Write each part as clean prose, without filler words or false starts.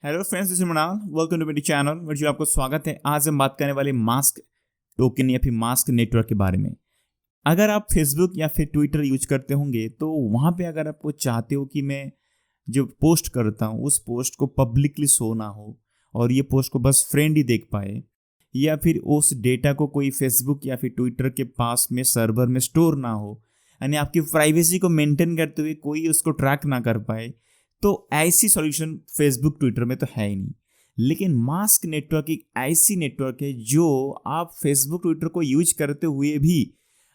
Hello friends, this is Mrinal. Welcome to मेरी चैनल। Virtual आपको स्वागत है। आज हम बात करने वाले मास्क टोकन या फिर मास्क नेटवर्क के बारे में। अगर आप फेसबुक या फिर ट्विटर यूज करते होंगे तो वहाँ पे अगर आपको चाहते हो कि मैं जो पोस्ट करता हूँ उस पोस्ट को पब्लिकली शो ना हो और ये पोस्ट को बस फ्रेंड ही देख पाए, या फिर उस डेटा को कोई फेसबुक या फिर ट्विटर के पास में सर्वर में स्टोर ना हो, यानी आपकी प्राइवेसी को मेंटेन करते हुए कोई उसको ट्रैक ना कर पाए, तो ऐसी सॉल्यूशन फेसबुक ट्विटर में तो है ही नहीं। लेकिन मास्क नेटवर्क एक ऐसी नेटवर्क है जो आप फेसबुक ट्विटर को यूज करते हुए भी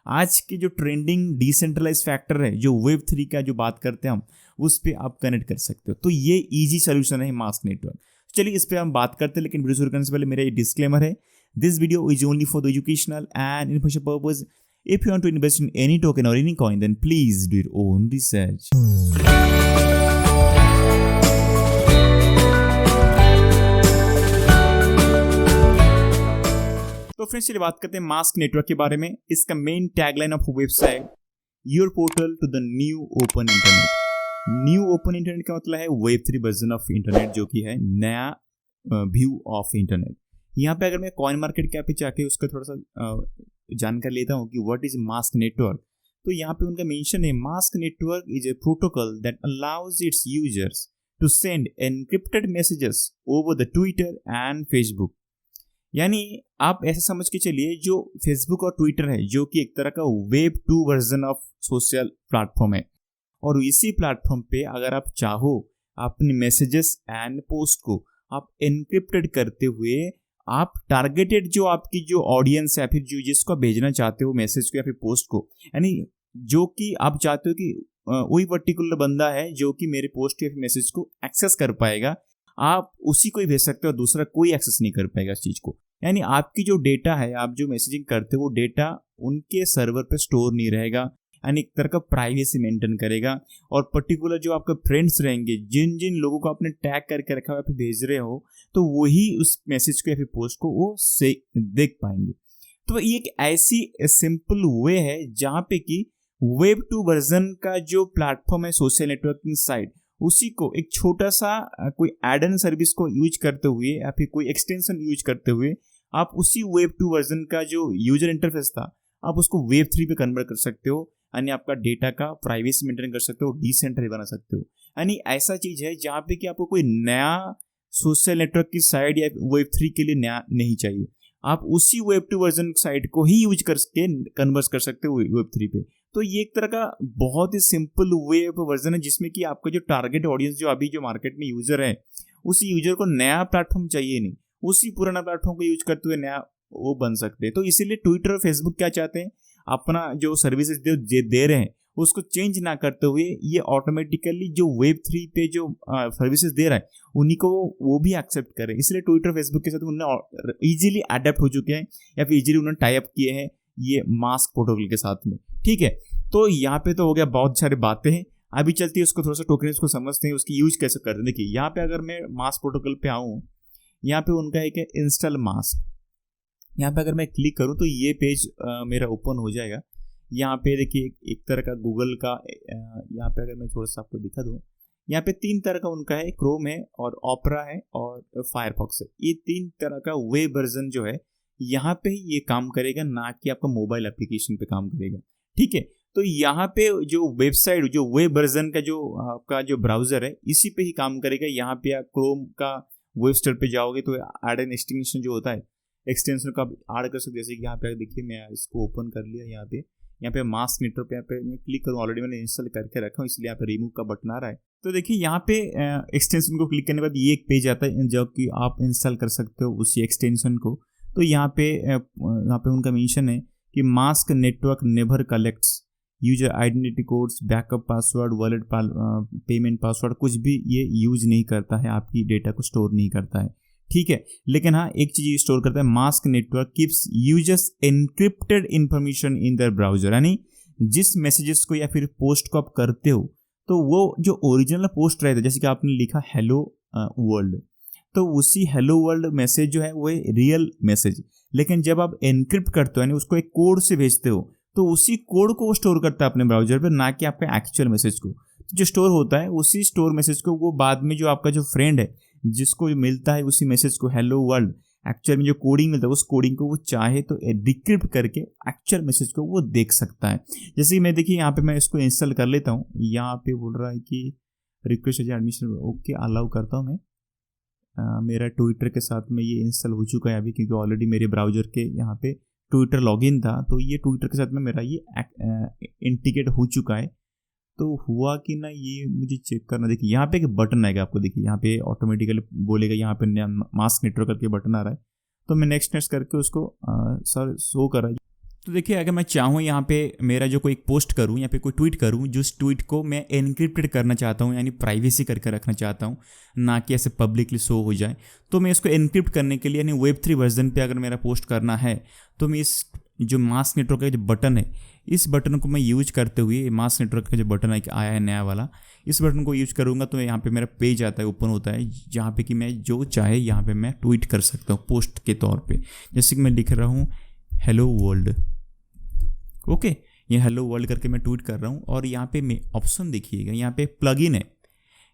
आज के जो ट्रेंडिंग डिसेंट्रलाइज फैक्टर है, जो वेब 3 का जो बात करते हैं हम, उस पर आप कनेक्ट कर सकते हो। तो ये इजी सोल्यूशन है मास्क नेटवर्क। चलिए इस पर हम बात करते हैं, लेकिन वीडियो शुरू करने से पहले मेरा ये डिस्क्लेमर है, this video is only for the educational and information purpose. If you want to invest in any token or any coin, then please do your own research. तो फ्रेंड्स चलिए बात करते हैं मास्क नेटवर्क के बारे में। इसका main tagline of website, your portal to the new open internet. New open internet का मतलब है वेब 3 वर्जन ऑफ इंटरनेट, जो कि है नया व्यू ऑफ इंटरनेट। यहाँ पे अगर मैं कॉइन मार्केट कैप पे जाके उसका थोड़ा सा जानकारी लेता हूँ कि व्हाट इज मास्क नेटवर्क, तो यहाँ पे उनका मेंशन है, mask network is a protocol that allows its users to send encrypted messages over the Twitter and Facebook. यानी आप ऐसा समझ के चलिए, जो फेसबुक और ट्विटर है जो कि एक तरह का web 2 version of social platform है, और इसी प्लेटफॉर्म पे अगर आप चाहो अपने मैसेजेस एंड पोस्ट को आप एनक्रिप्टेड करते हुए आप टारगेटेड जो आपकी जो ऑडियंस है, फिर जो जिसको भेजना चाहते हो मैसेज को या फिर पोस्ट को, यानी जो कि आप चाहते हो कि वही पर्टिकुलर बंदा है जो कि मेरे पोस्ट या फिर मैसेज को एक्सेस कर पाएगा, आप उसी को ही भेज सकते हो, दूसरा कोई एक्सेस नहीं कर पाएगा इस चीज़ को। यानी आपकी जो डेटा है, आप जो मैसेजिंग करते हो वो डेटा उनके सर्वर पे स्टोर नहीं रहेगा, यानी एक तरह का प्राइवेसी मेंटेन करेगा। और पर्टिकुलर जो आपके फ्रेंड्स रहेंगे, जिन जिन लोगों को आपने टैग करके रखा हुआ फिर भेज रहे हो, तो वही उस मैसेज को या फिर पोस्ट को वो से देख पाएंगे। तो ये एक ऐसी सिंपल वे है जहाँ पे कि वेब 2 वर्जन का जो प्लेटफॉर्म है सोशल नेटवर्किंग साइट, उसी को एक छोटा सा कोई एड ऑन सर्विस को यूज करते हुए या फिर कोई एक्सटेंशन यूज करते हुए आप उसी वेब 2 वर्जन का जो यूजर इंटरफेस था आप उसको वेब 3 पे कन्वर्ट कर सकते हो, यानी आपका डेटा का प्राइवेसी मेंटेन कर सकते हो, डिसेंट्रलाइज बना सकते हो। यानी ऐसा चीज है जहाँ पे कि आपको कोई नया सोशल नेटवर्क की साइट या वेब 3 के लिए नया नहीं चाहिए, आप उसी वेब 2 वर्जन साइट को ही यूज करके कन्वर्ट कर सकते हो वेब 3 पे। तो ये एक तरह का बहुत ही सिंपल वेब वर्जन है जिसमें कि आपका जो टारगेट ऑडियंस जो अभी जो मार्केट में यूजर है, उसी यूजर को नया प्लेटफॉर्म चाहिए नहीं, उसी पुराना प्लेटफॉर्म को यूज करते हुए नया वो बन सकते हैं। तो इसीलिए ट्विटर और फेसबुक क्या चाहते हैं, अपना जो सर्विसेज दे रहे हैं उसको चेंज ना करते हुए ये ऑटोमेटिकली जो वेब 3 पे जो सर्विसेज दे रहा है उन्हीं को वो भी एक्सेप्ट करें। इसलिए ट्विटर फेसबुक के साथ उन्होंने इजीली अडेप्ट हो चुके हैं या फिर इजीली उन्होंने टाई अप किए हैं ये मास्क प्रोटोकॉल के साथ में। ठीक है, तो यहाँ पे तो हो गया, बहुत सारी बातें हैं। अभी चलती है उसको थोड़ा सा टोकन को समझते हैं, उसकी यूज कैसे करते हैं। देखिए यहाँ पे अगर मैं मास्क प्रोटोकॉल पे आऊँ, यहाँ पे उनका एक है इंस्टॉल मास्क। यहाँ पे अगर मैं क्लिक करूँ तो ये पेज मेरा ओपन हो जाएगा। यहाँ पे देखिए एक तरह का गूगल का, यहाँ पे अगर मैं थोड़ा सा आपको दिखा दूँ, यहाँ पे 3 तरह का उनका है, क्रोम है और ऑपरा है और फायरफॉक्स है। ये 3 तरह का वेब वर्जन जो है यहाँ पे ये काम करेगा, ना कि आपका मोबाइल एप्लीकेशन पे काम करेगा। ठीक है, तो यहाँ पे जो वेबसाइट जो वेब वर्जन का जो आपका जो ब्राउजर है इसी पे ही काम करेगा। यहाँ पे आप क्रोम का वेब स्टोर पे जाओगे तो ऐड एन एक्सटेंशन जो होता है, एक्सटेंशन का ऐड कर सकते। जैसे कि यहाँ पे देखिए मैं इसको ओपन कर लिया, यहाँ पे मास्क नेटवर्क पे यहाँ पे मैं क्लिक करूँ, ऑलरेडी मैंने इंस्टॉल करके रखा हूँ इसलिए यहाँ पे रिमूव का बटन आ रहा है। तो देखिए यहाँ पे एक्सटेंशन को क्लिक करने के बाद ये एक पेज आता है जो कि आप इंस्टॉल कर सकते हो उसी एक्सटेंशन को। तो यहाँ पे उनका मेंशन है कि mask network never collects user identity codes, backup password, wallet payment password, कुछ भी ये यूज नहीं करता है, आपकी डेटा को स्टोर नहीं करता है। ठीक है, लेकिन हाँ एक चीज स्टोर करता है, mask network keeps users encrypted information in their browser. यानी जिस मैसेजेस को या फिर पोस्ट को आप करते हो तो वो जो ओरिजिनल पोस्ट रहता है, जैसे कि आपने लिखा हेलो वर्ल्ड, तो उसी हेलो वर्ल्ड मैसेज जो है वो रियल मैसेज, लेकिन जब आप एनक्रिप्ट करते हो यानी उसको एक कोड से भेजते हो तो उसी कोड को वो स्टोर करता है अपने ब्राउजर पर, ना कि आपके एक्चुअल मैसेज को। तो जो स्टोर होता है उसी स्टोर मैसेज को वो बाद में जो आपका जो फ्रेंड है जिसको मिलता है उसी मैसेज को हेलो वर्ल्ड एक्चुअल में जो कोडिंग मिलता है उस कोडिंग को वो चाहे तो डिक्रिप्ट करके एक्चुअल मैसेज को वो देख सकता है। जैसे कि मैं देखिए यहाँ पे मैं इसको इंस्टॉल कर लेता हूँ। यहाँ पे बोल रहा है कि रिक्वेस्ट एडमिशन, ओके अलाउ करता हूँ मैं। मेरा ट्विटर के साथ में ये इंस्टॉल हो चुका है अभी, क्योंकि ऑलरेडी मेरे ब्राउजर के यहाँ पे ट्विटर लॉगिन था, तो ये ट्विटर के साथ में मेरा ये इंटीग्रेट हो चुका है। तो हुआ कि ना ये मुझे चेक करना। देखिए यहाँ पे एक बटन आएगा आपको, देखिए यहाँ पे ऑटोमेटिकली बोलेगा यहाँ पे मास्क नेटवर्क करके बटन आ रहा है, तो मैं नेक्स्ट करके उसको सर शो कर रहा है। तो देखिए अगर मैं चाहूँ यहाँ पे मेरा जो कोई पोस्ट करूँ या फिर कोई ट्वीट करूँ, जिस ट्वीट को मैं एनक्रिप्टेड करना चाहता हूँ यानी प्राइवेसी करके रखना चाहता हूँ, ना कि ऐसे पब्लिकली शो हो जाए, तो मैं इसको एनक्रिप्ट करने के लिए यानी Web3 वर्जन पे अगर मेरा पोस्ट करना है तो मैं इस जो मास्क नेटवर्क का जो बटन है, इस बटन को मैं यूज करते हुए, मास्क नेटवर्क का जो बटन आया है नया वाला, इस बटन को यूज करूँगा तो यहाँ पे मेरा पेज आता है, ओपन होता है, जहाँ पे कि मैं जो चाहे यहाँ पे मैं ट्वीट कर सकता हूँ पोस्ट के तौर पे। जैसे कि मैं लिख रहा हूँ हेलो वर्ल्ड, ओके ये हेलो वर्ल्ड करके मैं ट्वीट कर रहा हूँ। और यहाँ पे मैं ऑप्शन देखिएगा, यहाँ पे प्लगइन है,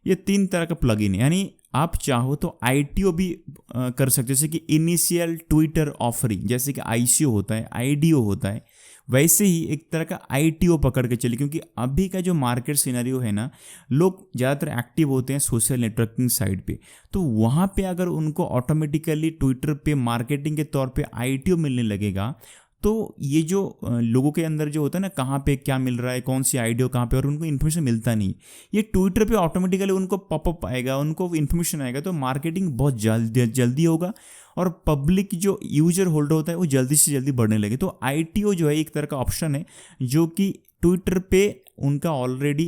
ये 3 तरह का प्लगइन है, यानी आप चाहो तो ITO भी कर सकते हो, जैसे कि इनिशियल ट्विटर ऑफरिंग, जैसे कि ICO होता है, IDO होता है, वैसे ही एक तरह का ITO पकड़ के चलिए। क्योंकि अभी का जो मार्केट सिनेरियो है ना, लोग ज़्यादातर एक्टिव होते हैं सोशल नेटवर्किंग साइट पे, तो वहाँ पे अगर उनको ऑटोमेटिकली ट्विटर पे मार्केटिंग के तौर पे ITO मिलने लगेगा, तो ये जो लोगों के अंदर जो होता है ना, कहाँ पे क्या मिल रहा है, कौन सी आइडिया कहाँ पे, और उनको इन्फॉर्मेशन मिलता नहीं, ये ट्विटर पे ऑटोमेटिकली उनको पॉपअप आएगा, उनको इन्फॉर्मेशन आएगा, तो मार्केटिंग बहुत जल्दी होगा और पब्लिक जो यूजर होल्डर होता है वो जल्दी से जल्दी बढ़ने लगे। तो ITO जो है एक तरह का ऑप्शन है जो कि ट्विटर पे उनका ऑलरेडी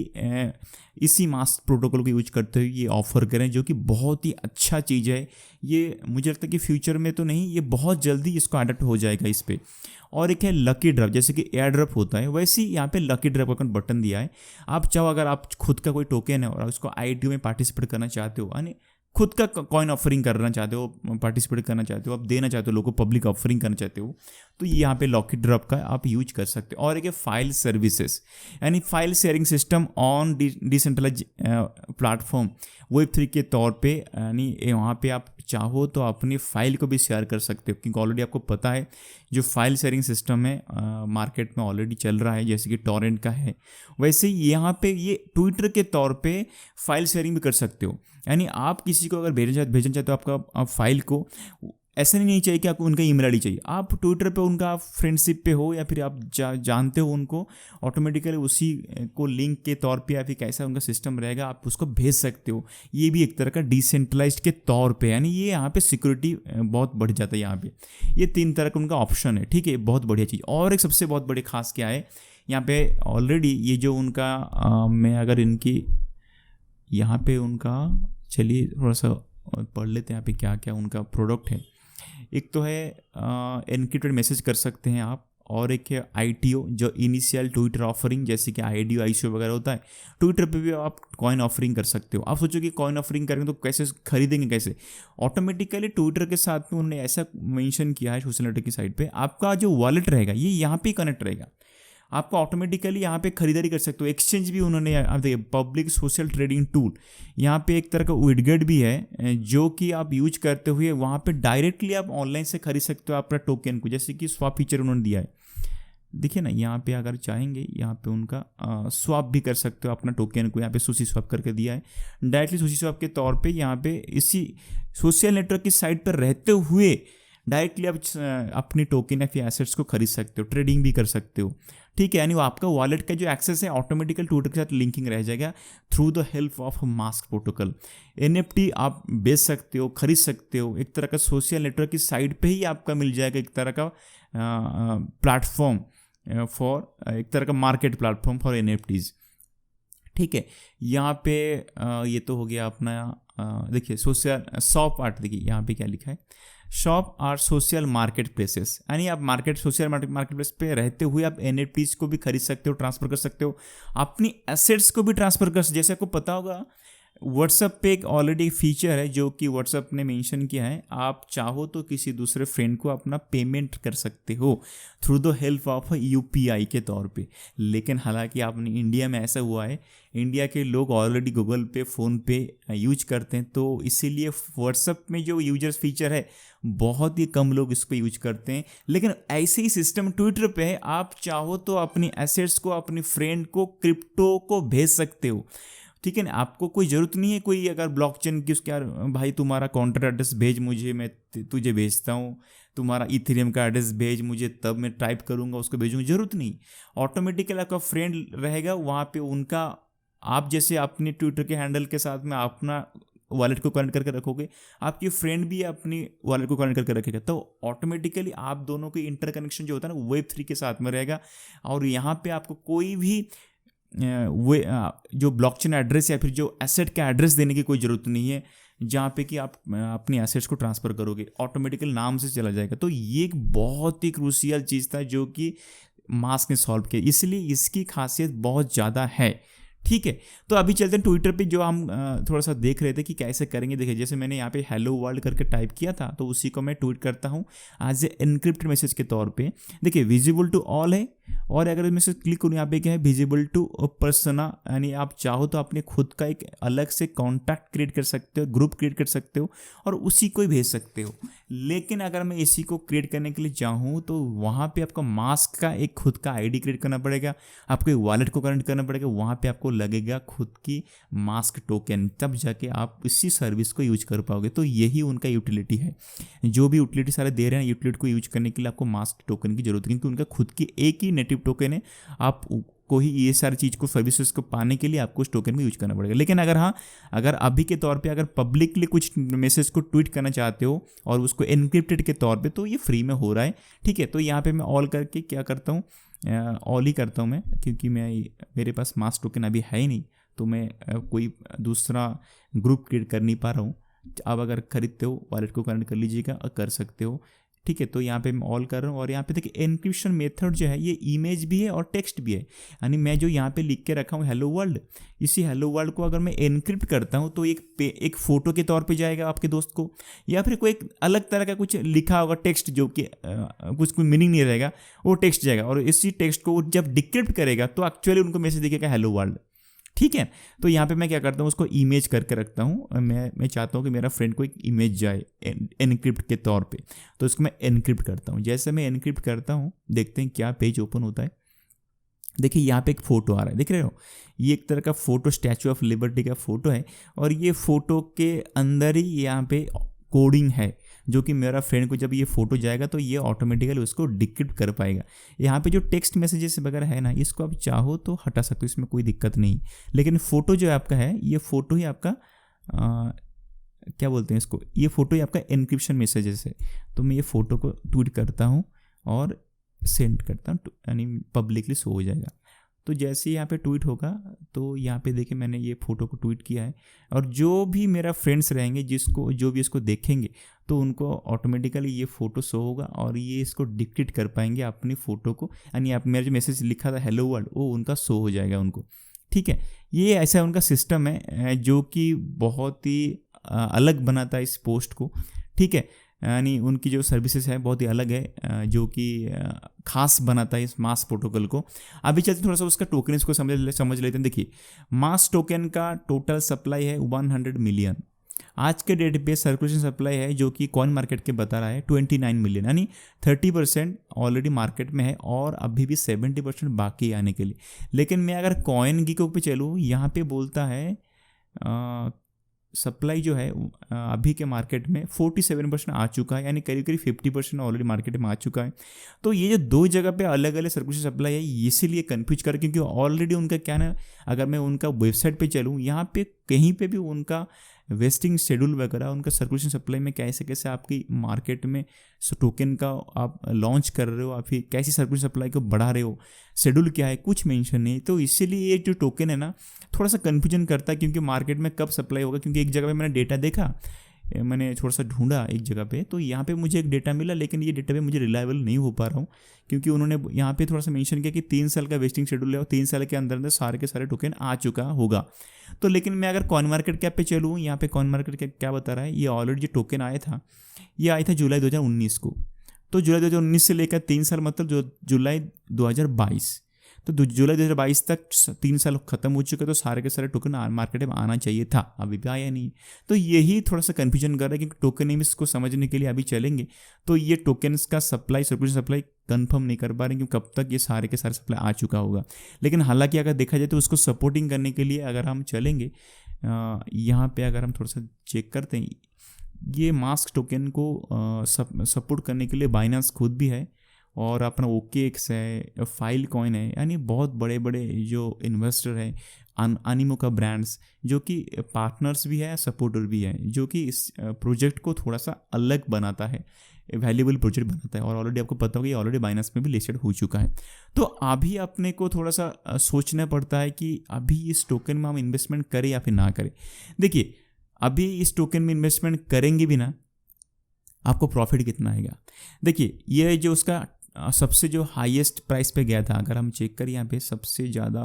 इसी मास्क प्रोटोकॉल को यूज करते हुए ये ऑफर करें, जो कि बहुत ही अच्छा चीज़ है। ये मुझे लगता है कि फ्यूचर में तो नहीं, ये बहुत जल्दी इसको अडॉप्ट हो जाएगा इस पर। और एक है लकी ड्रॉप, जैसे कि एयर ड्रॉप होता है, वैसे ही यहाँ पे लकी ड्रॉप का बटन दिया है। आप चाहो अगर आप खुद का कोई टोकन है और उसको ITO में पार्टिसिपेट करना चाहते हो, यानी खुद का कॉइन ऑफरिंग करना चाहते हो, पार्टिसिपेट करना चाहते हो, आप देना चाहते हो लोगों को, पब्लिक ऑफरिंग करना चाहते हो, तो यहाँ पे लॉकी ड्रॉप का आप यूज कर सकते हो। और एक है फाइल सर्विसेज, यानी file sharing system on decentralize platform Web3 के तौर पे, यानी वहाँ पे आप चाहो तो अपनी फाइल को भी शेयर कर सकते हो, क्योंकि ऑलरेडी आपको पता है जो फाइल शेयरिंग सिस्टम है मार्केट में ऑलरेडी चल रहा है, जैसे कि टॉरेंट का है, वैसे ही यहाँ पे ये ट्विटर के तौर पे फाइल शेयरिंग भी कर सकते हो। यानी आप किसी को अगर भेजना चाहते हो आप फाइल को, ऐसा नहीं चाहिए कि आपको उनका ईमेल ID चाहिए, आप ट्विटर पे उनका फ्रेंडशिप पे हो या फिर आप जानते हो उनको, ऑटोमेटिकली उसी को लिंक के तौर पे या फिर कैसा उनका सिस्टम रहेगा, आप उसको भेज सकते हो। ये भी एक तरह का डिसेंट्रलाइज्ड के तौर पे, यानी ये यहाँ पे सिक्योरिटी बहुत बढ़ जाता है। यहाँ पे ये 3 तरह का उनका ऑप्शन है, ठीक है, बहुत बढ़िया चीज़। और एक सबसे बहुत बड़ी खास क्या है, यहाँ पे ऑलरेडी ये जो उनका मैं अगर इनकी यहाँ पे उनका, चलिए थोड़ा सा पढ़ लेते हैं यहाँ पे क्या क्या उनका प्रोडक्ट है। एक तो है एनक्रिप्टेड मैसेज कर सकते हैं आप, और एक है ITO जो इनिशियल ट्विटर ऑफरिंग, जैसे कि IDO ICO वगैरह होता है, ट्विटर पे भी आप कॉइन ऑफरिंग कर सकते हो। आप सोचो कि कॉइन ऑफरिंग करेंगे तो कैसे खरीदेंगे, कैसे, ऑटोमेटिकली ट्विटर के साथ में उन्होंने ऐसा मेंशन किया है सोशल नेटवर्क की साइट पे, आपका जो वॉलेट रहेगा ये यहाँ पे कनेक्ट रहेगा, आपको ऑटोमेटिकली यहाँ पे खरीदारी कर सकते हो। एक्सचेंज भी उन्होंने, आप देखिए पब्लिक सोशल ट्रेडिंग टूल, यहाँ पे एक तरह का विडगेट भी है जो कि आप यूज करते हुए वहाँ पे डायरेक्टली आप ऑनलाइन से खरीद सकते हो अपना टोकन को, जैसे कि स्वैप फीचर उन्होंने दिया है। देखिए ना यहाँ पे अगर चाहेंगे यहाँ पे उनका स्वैप भी कर सकते हो अपना टोकन को, यहाँ पे सुशी स्वैप करके दिया है, डायरेक्टली सुशी स्वैप के तौर पे यहाँ पे इसी सोशल नेटवर्क की साइट पर रहते हुए डायरेक्टली आप अपनी टोकन या फिर एसेट्स को खरीद सकते हो, ट्रेडिंग भी कर सकते हो, ठीक है। यानी वो आपका वॉलेट का जो एक्सेस है ऑटोमेटिकल ट्विटर के साथ लिंकिंग रह जाएगा through the help of mask protocol. NFT आप बेच सकते हो, खरीद सकते हो, एक तरह का सोशल नेटवर्क की साइट पे ही आपका मिल जाएगा, एक तरह का प्लेटफॉर्म फॉर, एक तरह का मार्केट प्लेटफॉर्म फॉर NFTs, ठीक है। यहाँ पे ये तो हो गया अपना, देखिए सोशल शॉप आर्ट, देखिए यहाँ पे क्या लिखा है, shop are social marketplaces, यानी आप सोशल मार्केट प्लेस पे रहते हुए आप NFTs को भी खरीद सकते हो, ट्रांसफर कर सकते हो, अपनी एसेट्स को भी ट्रांसफर कर सकते हो। जैसे आपको पता होगा व्हाट्सएप पे एक ऑलरेडी फीचर है जो कि व्हाट्सएप ने मेंशन किया है, आप चाहो तो किसी दूसरे फ्रेंड को अपना पेमेंट कर सकते हो through the help of UPI के तौर पे। लेकिन हालांकि आपने इंडिया में ऐसा हुआ है, इंडिया के लोग ऑलरेडी गूगल पे, फ़ोन पे यूज करते हैं, तो इसीलिए व्हाट्सएप में जो यूजर्स फीचर है बहुत ही कम लोग इस पर यूज करते हैं। लेकिन ऐसे ही सिस्टम ट्विटर पे है, आप चाहो तो अपनी एसेट्स को अपनी फ्रेंड को, क्रिप्टो को भेज सकते हो। ठीक है ना, आपको कोई ज़रूरत नहीं है कोई अगर ब्लॉकचेन की उसके, यार भाई तुम्हारा काउंटर एड्रेस भेज मुझे, मैं तुझे भेजता हूँ, तुम्हारा इथेरियम का एड्रेस भेज मुझे, तब मैं टाइप करूँगा उसको भेजूँगा, ज़रूरत नहीं। ऑटोमेटिकली आपका फ्रेंड रहेगा वहाँ पे, उनका आप जैसे अपने ट्विटर के हैंडल के साथ में अपना वॉलेट को कनेक्ट करके रखोगे, आपकी फ्रेंड भी अपनी वॉलेट को कनेक्ट करके रखेगा, तो ऑटोमेटिकली आप दोनों की इंटरकनेक्शन जो होता है ना Web3 के साथ में रहेगा। और यहाँ पे आपको कोई भी जो ब्लॉकचेन एड्रेस या फिर जो एसेट का एड्रेस देने की कोई ज़रूरत नहीं है, जहाँ पे कि आप अपनी एसेट्स को ट्रांसफ़र करोगे, ऑटोमेटिकल नाम से चला जाएगा। तो ये एक बहुत ही क्रूशियल चीज़ था जो कि मास्क ने सॉल्व किया, इसलिए इसकी खासियत बहुत ज़्यादा है। ठीक है, तो अभी चलते हैं ट्विटर पे, जो हम थोड़ा सा देख रहे थे कि कैसे करेंगे। देखिए जैसे मैंने यहाँ पे हेलो वर्ल्ड करके टाइप किया था, तो उसी को मैं ट्वीट करता हूँ एज ए एनक्रिप्टेड मैसेज के तौर पे। देखिए विजिबल टू ऑल है, और अगर मैं क्लिक करूँ यहाँ पे क्या है, विजिबल टू पर्सना, यानी आप चाहो तो अपने खुद का एक अलग से कॉन्टैक्ट क्रिएट कर सकते हो, ग्रुप क्रिएट कर सकते हो और उसी को ही भेज सकते हो। लेकिन अगर मैं इसी को क्रिएट करने के लिए चाहूँ तो वहाँ पे आपको मास्क का एक खुद का आईडी क्रिएट करना पड़ेगा, आपको एक वॉलेट को कनेक्ट करना पड़ेगा, वहाँ पे आपको लगेगा खुद की मास्क टोकन, तब जाके आप इसी सर्विस को यूज कर पाओगे। तो यही उनका यूटिलिटी है, जो भी यूटिलिटी सारे दे रहे हैं, यूटिलिटी को यूज करने के लिए आपको मास्क टोकन की जरूरत है, क्योंकि उनका खुद की एक ही नेटिव टोकन है। आप को ही ये सारी चीज़ को, सर्विसेज को पाने के लिए आपको उस टोकन में यूज करना पड़ेगा। लेकिन अगर अभी के तौर पे अगर पब्लिकली कुछ मैसेज को ट्वीट करना चाहते हो और उसको एनक्रिप्टेड के तौर पे, तो ये फ्री में हो रहा है। ठीक है, तो यहाँ पे मैं ऑल करके क्या करता हूँ, ऑल ही करता हूँ मैं, क्योंकि मेरे पास मास्क टोकन अभी है ही नहीं, तो मैं कोई दूसरा ग्रुप क्रिएट कर नहीं पा रहा हूँ। अब अगर खरीदते हो वॉलेट को कनेक्ट कर लीजिएगा और कर सकते हो। ठीक है, तो यहाँ पे मैं ऑल कर रहा हूँ, और यहाँ पे देखिए एनक्रिप्शन मेथड जो है ये इमेज भी है और टेक्स्ट भी है। यानी मैं जो यहाँ पे लिख के रखा हूँ हेलो वर्ल्ड, इसी हेलो वर्ल्ड को अगर मैं एनक्रिप्ट करता हूँ तो एक फ़ोटो के तौर पे जाएगा आपके दोस्त को, या फिर कोई एक अलग तरह का कुछ लिखा होगा टेक्स्ट, जो कि कुछ मीनिंग नहीं रहेगा, वो टेक्स्ट जाएगा, और इसी टेक्स्ट को जब डिक्रिप्ट करेगा तो एक्चुअली उनको मैसेज दिखेगा हेलो वर्ल्ड। ठीक है, तो यहाँ पे मैं क्या करता हूँ, उसको इमेज करके रखता हूँ। मैं चाहता हूँ कि मेरा फ्रेंड को एक इमेज जाए एनक्रिप्ट के तौर पे, तो उसको मैं एनक्रिप्ट करता हूँ। जैसे मैं एनक्रिप्ट करता हूँ, देखते हैं क्या पेज ओपन होता है। देखिए यहाँ पे एक फ़ोटो आ रहा है, देख रहे हो, ये एक तरह का फ़ोटो स्टैचू ऑफ लिबर्टी का फ़ोटो है, और ये फ़ोटो के अंदर ही यहाँ पे कोडिंग है, जो कि मेरा फ्रेंड को जब ये फ़ोटो जाएगा तो ये ऑटोमेटिकली उसको डिक्रिप्ट कर पाएगा। यहाँ पे जो टेक्स्ट मैसेजेस वगैरह है ना, इसको आप चाहो तो हटा सकते हो, इसमें कोई दिक्कत नहीं। लेकिन फ़ोटो जो आपका है, ये फ़ोटो ही आपका क्या बोलते हैं इसको, ये फ़ोटो ही आपका एनक्रिप्शन मैसेजेस है। तो मैं ये फ़ोटो को ट्वीट करता हूँ और सेंड करता हूँ, यानी पब्लिकली शो हो जाएगा। तो जैसे ही यहाँ पे ट्वीट होगा, तो यहाँ पे देखिए मैंने ये फ़ोटो को ट्वीट किया है, और जो भी मेरा फ्रेंड्स रहेंगे, जो भी इसको देखेंगे, तो उनको ऑटोमेटिकली ये फ़ोटो शो होगा, और ये इसको डिक्टेट कर पाएंगे अपनी फ़ोटो को, यानी आप मेरा जो मैसेज लिखा था हेलो वर्ल्ड, वो उनका शो हो जाएगा उनको। ठीक है, ये ऐसा उनका सिस्टम है जो कि बहुत ही अलग बनाता है इस पोस्ट को। ठीक है, यानी उनकी जो सर्विसेज है बहुत ही अलग है, जो कि खास बनाता है इस मास प्रोटोकॉल को। अभी चलते थोड़ा सा उसका टोकन्स को समझ लेते हैं। देखिए मास टोकन का टोटल सप्लाई है 100 मिलियन। आज के डेट पे सर्कुलेशन सप्लाई है जो कि कॉइन मार्केट के बता रहा है 29 मिलियन, यानी 30% ऑलरेडी मार्केट में है और अभी भी 70% बाकी आने के लिए। लेकिन मैं अगर कॉइन गीको पे चलूँ, यहाँ पे बोलता है सप्लाई जो है अभी के मार्केट में 47% आ चुका है, यानी करीब करीब 50% ऑलरेडी मार्केट में आ चुका है। तो ये जो दो जगह पे अलग अलग सर्कुलेशन सप्लाई है, इसीलिए कन्फ्यूज कर, क्योंकि ऑलरेडी उनका क्या ना, अगर मैं उनका वेबसाइट पे चलूँ, यहाँ पे कहीं पे भी उनका वेस्टिंग शेड्यूल वगैरह, उनका सर्कुलेशन सप्लाई में कैसे कैसे आपकी मार्केट में टोकन का आप लॉन्च कर रहे हो, आप फिर कैसी सर्कुलेशन सप्लाई को बढ़ा रहे हो, शेड्यूल क्या है, कुछ मेंशन नहीं। तो इसीलिए ये जो टोकन है ना, थोड़ा सा कन्फ्यूजन करता है, क्योंकि मार्केट में कब सप्लाई होगा। क्योंकि एक जगह पे मैंने डेटा देखा, मैंने थोड़ा सा ढूंढा एक जगह पे, तो यहाँ पे मुझे एक डेटा मिला, लेकिन ये डेटा पे मुझे रिलायबल नहीं हो पा रहा हूँ, क्योंकि उन्होंने यहाँ पे थोड़ा सा मेंशन किया कि 3 साल का वेस्टिंग शेड्यूल है और 3 साल के अंदर अंदर सारे के सारे टोकन आ चुका होगा। तो लेकिन मैं अगर कॉइन मार्केट कैप पे चलूँ, यहाँ पे कॉइन मार्केट कैप क्या बता रहा है, ये ऑलरेडी जो टोकन आया था ये आया था जुलाई 2019 को। तो जुलाई 2019 से लेकर 3 साल मतलब जो जुलाई 2022, तो जुलाई 2022 तक 3 साल खत्म हो चुके, तो सारे के सारे टोकन मार्केट में आना चाहिए था, अभी भी आया नहीं। तो यही थोड़ा सा कन्फ्यूजन कर रहा है, क्योंकि टोकनिम्स को समझने के लिए अभी चलेंगे तो ये टोकन्स का सप्लाई, सर्कुलेशन सप्लाई कंफर्म नहीं कर पा रहे, क्योंकि कब तक ये सारे के सारे सप्लाई आ चुका होगा। लेकिन हालांकि अगर देखा जाए तो उसको सपोर्टिंग करने के लिए अगर हम चलेंगे, यहाँ पे अगर हम थोड़ा सा चेक करते हैं, ये मास्क टोकन को सपोर्ट करने के लिए बाइनेंस खुद भी है, और अपना OKX है, फाइल कॉइन है, यानी बहुत बड़े बड़े जो इन्वेस्टर हैं, अनिमो का ब्रांड्स जो कि पार्टनर्स भी है, सपोर्टर भी है, जो कि इस प्रोजेक्ट को थोड़ा सा अलग बनाता है, वैल्यूएबल प्रोजेक्ट बनाता है। और ऑलरेडी आपको पता होगा ये ऑलरेडी बाइनेंस में भी लिस्टेड हो चुका है। तो अभी अपने को थोड़ा सा सोचना पड़ता है कि अभी इस टोकन में हम इन्वेस्टमेंट करें या फिर ना करें। देखिए, अभी इस टोकन में इन्वेस्टमेंट करेंगे भी ना, आपको प्रॉफिट कितना आएगा। देखिए, ये जो उसका सबसे जो हाईएस्ट प्राइस पे गया था, अगर हम चेक करें यहाँ पे सबसे ज़्यादा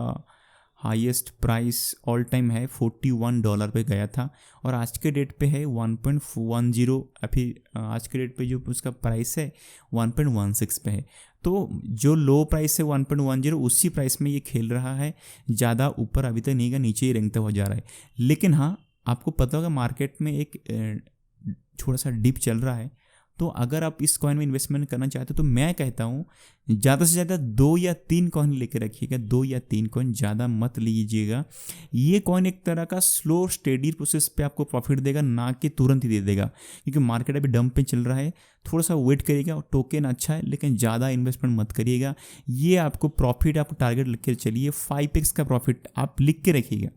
हाईएस्ट प्राइस ऑल टाइम है $41 पे गया था, और आज के डेट पे है 1.10, फिर आज के डेट पे जो उसका प्राइस है 1.16 पे है। तो जो लो प्राइस है 1.10, उसी प्राइस में ये खेल रहा है, ज़्यादा ऊपर अभी तक नहीं गया, नीचे ही रेंगता हुआ जा रहा है। लेकिन हाँ, आपको पता होगा मार्केट में एक थोड़ा सा डिप चल रहा है, तो अगर आप इस कॉइन में इन्वेस्टमेंट करना चाहते हो तो मैं कहता हूँ ज़्यादा से ज़्यादा 2 या 3 कॉइन लेके रखिएगा, 2 या 3 कॉइन, ज़्यादा मत लीजिएगा। ये कॉइन एक तरह का स्लो स्टेडी प्रोसेस पे आपको प्रॉफिट देगा, ना कि तुरंत ही दे देगा, क्योंकि मार्केट अभी डंप पे चल रहा है। थोड़ा सा वेट करिएगा, टोकन अच्छा है लेकिन ज़्यादा इन्वेस्टमेंट मत करिएगा। ये आपको प्रॉफिट, आपको टारगेट लिख के चलिए, 5x का प्रॉफिट आप लिख के रखिएगा,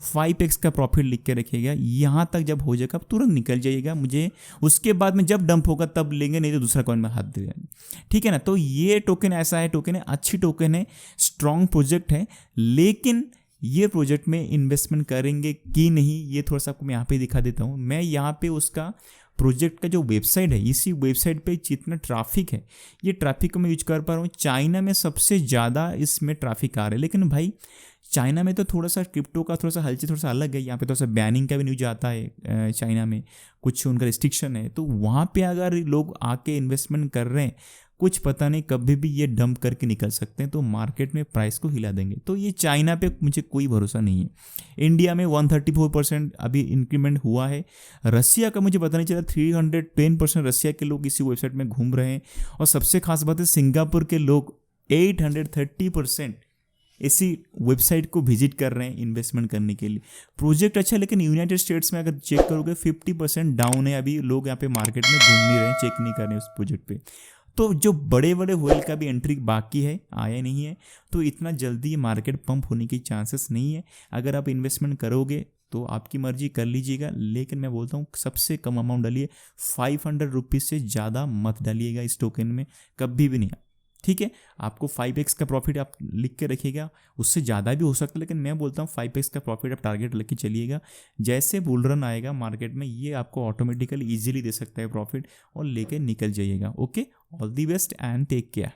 5x का प्रॉफिट लिख के रखिएगा। यहाँ तक जब हो जाएगा आप तुरंत निकल जाइएगा, मुझे उसके बाद में जब डंप होगा तब लेंगे, नहीं तो दूसरा कॉइन में हाथ दे देंगे, ठीक है ना। तो ये टोकन ऐसा है, टोकन है अच्छी टोकन है, स्ट्रॉन्ग प्रोजेक्ट है, लेकिन ये प्रोजेक्ट में इन्वेस्टमेंट करेंगे कि नहीं, ये थोड़ा सा आपको मैं यहाँ पे दिखा देता हूँ। मैं यहाँ पे उसका प्रोजेक्ट का जो वेबसाइट है, इसी वेबसाइट पे जितना ट्रैफिक है, ये ट्रैफिक को मैं यूज कर पा रहा हूँ। चाइना में सबसे ज़्यादा इसमें ट्रैफिक आ रहा है, लेकिन भाई चाइना में तो थोड़ा सा क्रिप्टो का थोड़ा सा हलचल थोड़ा सा अलग है। यहाँ पे थोड़ा सा बैनिंग का भी न्यूज आता है, चाइना में कुछ उनका रिस्ट्रिक्शन है, तो वहाँ पे अगर लोग आके इन्वेस्टमेंट कर रहे हैं, कुछ पता नहीं कभी भी ये डंप करके निकल सकते हैं, तो मार्केट में प्राइस को हिला देंगे। तो ये चाइना पे मुझे कोई भरोसा नहीं है। इंडिया में 134% अभी इंक्रीमेंट हुआ है। रसिया का मुझे पता नहीं चला, 310% रसिया के लोग इसी वेबसाइट में घूम रहे हैं, और सबसे खास बात है सिंगापुर के लोग 830% इसी वेबसाइट को विजिट कर रहे हैं इन्वेस्टमेंट करने के लिए। प्रोजेक्ट अच्छा है, लेकिन यूनाइटेड स्टेट्स में अगर चेक करोगे 50% डाउन है, अभी लोग यहाँ पे मार्केट में घूम नहीं रहे हैं, चेक नहीं कर रहे हैं उस प्रोजेक्ट पे। तो जो बड़े बड़े व्हेल का भी एंट्री बाकी है, आया नहीं है, तो इतना जल्दी मार्केट पंप होने की चांसेस नहीं है। अगर आप इन्वेस्टमेंट करोगे तो आपकी मर्जी कर लीजिएगा, लेकिन मैं बोलता हूँ सबसे कम अमाउंट डालिए, 500 रुपीज़ से ज़्यादा मत डालिएगा इस टोकन में, कभी भी नहीं, ठीक है। आपको 5x का प्रॉफिट आप लिख के रखिएगा, उससे ज़्यादा भी हो सकता है, लेकिन मैं बोलता हूँ 5x का प्रॉफिट आप टारगेट लेके चलिएगा। जैसे बुल रन आएगा मार्केट में, ये आपको ऑटोमेटिकली इजीली दे सकता है प्रॉफिट, और लेके निकल जाइएगा। Okay, all the best and take care.